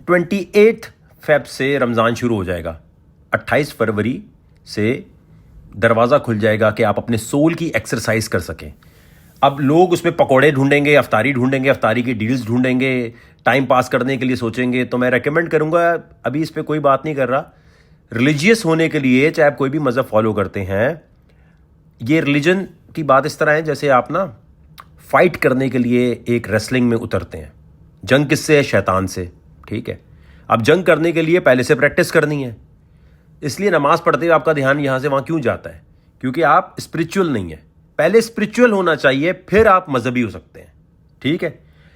28 Feb سے رمضان شروع ہو جائے گا. 28 فروری سے دروازہ کھل جائے گا کہ آپ اپنے سول کی ایکسرسائز کر سکیں. اب لوگ اس میں پکوڑے ڈھونڈیں گے, افطاری ڈھونڈیں گے, افطاری کی ڈیلز ڈھونڈیں گے, ٹائم پاس کرنے کے لیے سوچیں گے. تو میں ریکمینڈ کروں گا, ابھی اس پہ کوئی بات نہیں کر رہا, ریلیجیس ہونے کے لیے چاہے آپ کوئی بھی مذہب فالو کرتے ہیں, یہ ریلیجن کی بات اس طرح ہے جیسے آپ نا فائٹ کرنے کے لیے ایک ریسلنگ میں اترتے ہیں. جنگ کس سے ہے؟ شیطان سے. ٹھیک ہے, اب جنگ کرنے کے لیے پہلے سے پریکٹس کرنی ہے. اس لیے نماز پڑھتے ہوئے آپ کا دھیان یہاں سے وہاں کیوں جاتا ہے؟ کیونکہ آپ اسپرچول نہیں ہیں. پہلے اسپرچول ہونا چاہیے, پھر آپ مذہبی ہو سکتے ہیں. ٹھیک ہے,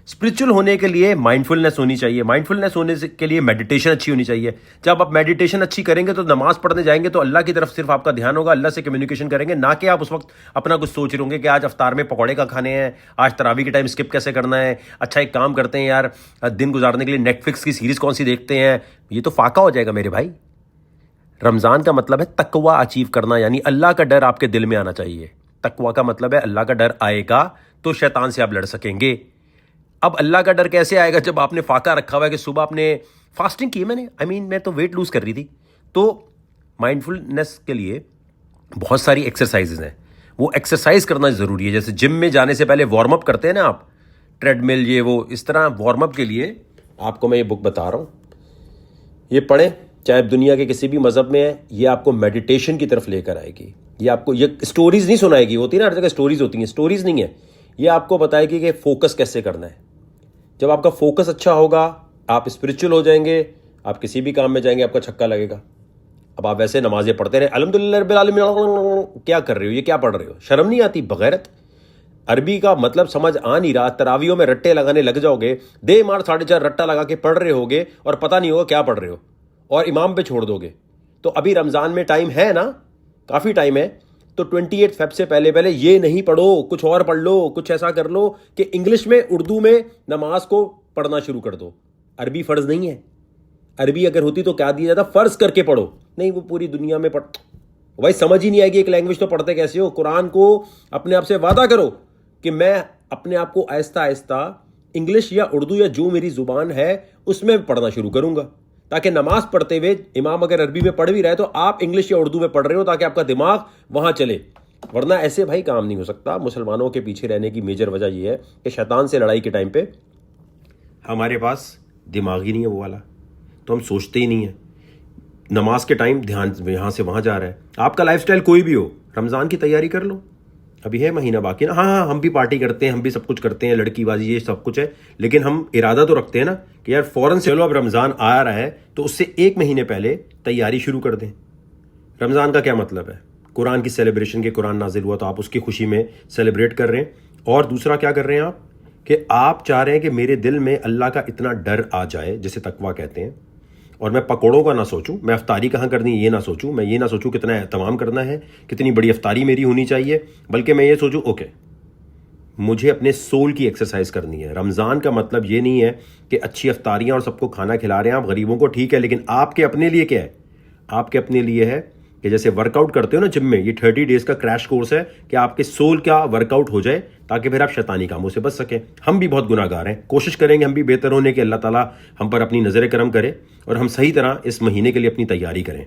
اسپرچول ہونے کے لیے مائنڈفلنس ہونی چاہیے. مائنڈفلنس ہونے کے لیے میڈیٹیشن اچھی ہونی چاہیے. جب آپ میڈیٹیشن اچھی کریں گے تو نماز پڑھنے جائیں گے تو اللہ کی طرف صرف آپ کا دھیان ہوگا, اللہ سے کمیونیکیشن کریں گے, نہ کہ آپ اس وقت اپنا کچھ سوچ رہے ہوں گے کہ آج افطار میں پکوڑے کا کھانے ہیں, آج تراویح کے ٹائم اسکپ کیسے کرنا ہے. اچھا ایک کام کرتے ہیں یار, دن گزارنے کے لیے نیٹ فلکس کی سیریز کون سی دیکھتے ہیں. یہ تو فاقہ ہو جائے گا میرے بھائی. رمضان کا مطلب ہے تقوی اچیو کرنا, یعنی اللہ کا ڈر آپ کے دل میں آنا چاہیے. تقوی کا مطلب ہے اللہ کا ڈر آئے گا تو شیطان سے آپ لڑ سکیں گے. اب اللہ کا ڈر کیسے آئے گا؟ جب آپ نے فاقہ رکھا ہوا ہے کہ صبح آپ نے فاسٹنگ کی. میں تو ویٹ لوز کر رہی تھی. تو مائنڈفلنس کے لیے بہت ساری ایکسرسائزز ہیں, وہ ایکسرسائز کرنا ضروری ہے. جیسے جم میں جانے سے پہلے وارم اپ کرتے ہیں نا آپ, ٹریڈ مل یہ وہ, اس طرح وارم اپ کے لیے آپ کو میں یہ بک بتا رہا ہوں, یہ پڑھیں. چاہے دنیا کے کسی بھی مذہب میں ہے, یہ آپ کو میڈیٹیشن کی طرف لے کر آئے گی. یہ آپ کو یہ اسٹوریز نہیں سنائے گی, ہوتی نا ہر جگہ اسٹوریز ہوتی ہیں, اسٹوریز نہیں ہے. یہ آپ کو بتائے گی کہ فوکس کیسے کرنا ہے. جب آپ کا فوکس اچھا ہوگا آپ اسپرچول ہو جائیں گے, آپ کسی بھی کام میں جائیں گے آپ کا چھکا لگے گا. اب آپ ویسے نمازیں پڑھتے رہے, الحمدللہ رب العالمین, کیا کر رہے ہو, یہ کیا پڑھ رہے ہو, شرم نہیں آتی بغیرت. عربی کا مطلب سمجھ آ نہیں رہا, تراویوں میں رٹے لگانے لگ جاؤ گے, دے مار 4.5 رٹا لگا کے پڑھ رہے ہوگے اور پتہ نہیں ہوگا کیا پڑھ رہے ہو, اور امام پہ چھوڑ دو گے. تو ابھی رمضان میں ٹائم ہے نا, کافی ٹائم ہے. تو 28 فیب سے پہلے یہ نہیں پڑھو, کچھ اور پڑھ لو, کچھ ایسا کر لو کہ انگلش میں اردو میں نماز کو پڑھنا شروع کر دو. عربی فرض نہیں ہے. عربی اگر ہوتی تو کیا دیا جاتا, فرض کر کے پڑھو. نہیں, وہ پوری دنیا میں بھائی سمجھ ہی نہیں آئے گی ایک لینگویج, تو پڑھتے کیسے ہو. قرآن کو اپنے آپ سے وعدہ کرو کہ میں اپنے آپ کو آہستہ آہستہ انگلش یا اردو یا جو میری زبان ہے اس میں پڑھنا شروع کروں گا, تاکہ نماز پڑھتے ہوئے امام اگر عربی میں پڑھ بھی رہے تو آپ انگلش یا اردو میں پڑھ رہے ہو, تاکہ آپ کا دماغ وہاں چلے. ورنہ ایسے بھائی کام نہیں ہو سکتا. مسلمانوں کے پیچھے رہنے کی میجر وجہ یہ ہے کہ شیطان سے لڑائی کے ٹائم پہ ہمارے پاس دماغ ہی نہیں ہے وہ والا, تو ہم سوچتے ہی نہیں ہیں. نماز کے ٹائم دھیان یہاں سے وہاں جا رہا ہے. آپ کا لائف سٹائل کوئی بھی ہو, رمضان کی تیاری کر لو, ابھی ہے مہینہ باقی نا. ہاں ہم بھی پارٹی کرتے ہیں, ہم بھی سب کچھ کرتے ہیں, لڑکی بازی یہ سب کچھ ہے, لیکن ہم ارادہ تو رکھتے ہیں نا کہ یار فوراً سے چلو اب رمضان آ رہا ہے تو اس سے 1 مہینے پہلے تیاری شروع کر دیں. رمضان کا کیا مطلب ہے؟ قرآن کی سیلیبریشن کے, قرآن نازل ہوا تو آپ اس کی خوشی میں سیلیبریٹ کر رہے ہیں. اور دوسرا کیا کر رہے ہیں آپ کہ آپ چاہ رہے ہیں کہ میرے دل میں اللہ کا اتنا ڈر آ جائے جسے تقویٰ کہتے ہیں, اور میں پکوڑوں کا نہ سوچوں, میں افطاری کہاں کرنی ہے یہ نہ سوچوں, میں یہ نہ سوچوں کتنا اہتمام کرنا ہے, کتنی بڑی افطاری میری ہونی چاہیے, بلکہ میں یہ سوچوں اوکے مجھے اپنے سول کی ایکسرسائز کرنی ہے. رمضان کا مطلب یہ نہیں ہے کہ اچھی افطاریاں اور سب کو کھانا کھلا رہے ہیں آپ غریبوں کو, ٹھیک ہے, لیکن آپ کے اپنے لیے کیا ہے؟ آپ کے اپنے لیے ہے کہ جیسے ورک آؤٹ کرتے ہو نا جم میں, یہ 30 ڈیز کا کریش کورس ہے کہ آپ کے سول کا ورک آؤٹ ہو جائے تاکہ پھر آپ شیطانی کاموں سے بچ سکیں. ہم بھی بہت گناہ گار ہیں, کوشش کریں گے ہم بھی بہتر ہونے کے, اللہ تعالیٰ ہم پر اپنی نظر کرم کرے اور ہم صحیح طرح اس مہینے کے لیے اپنی تیاری کریں.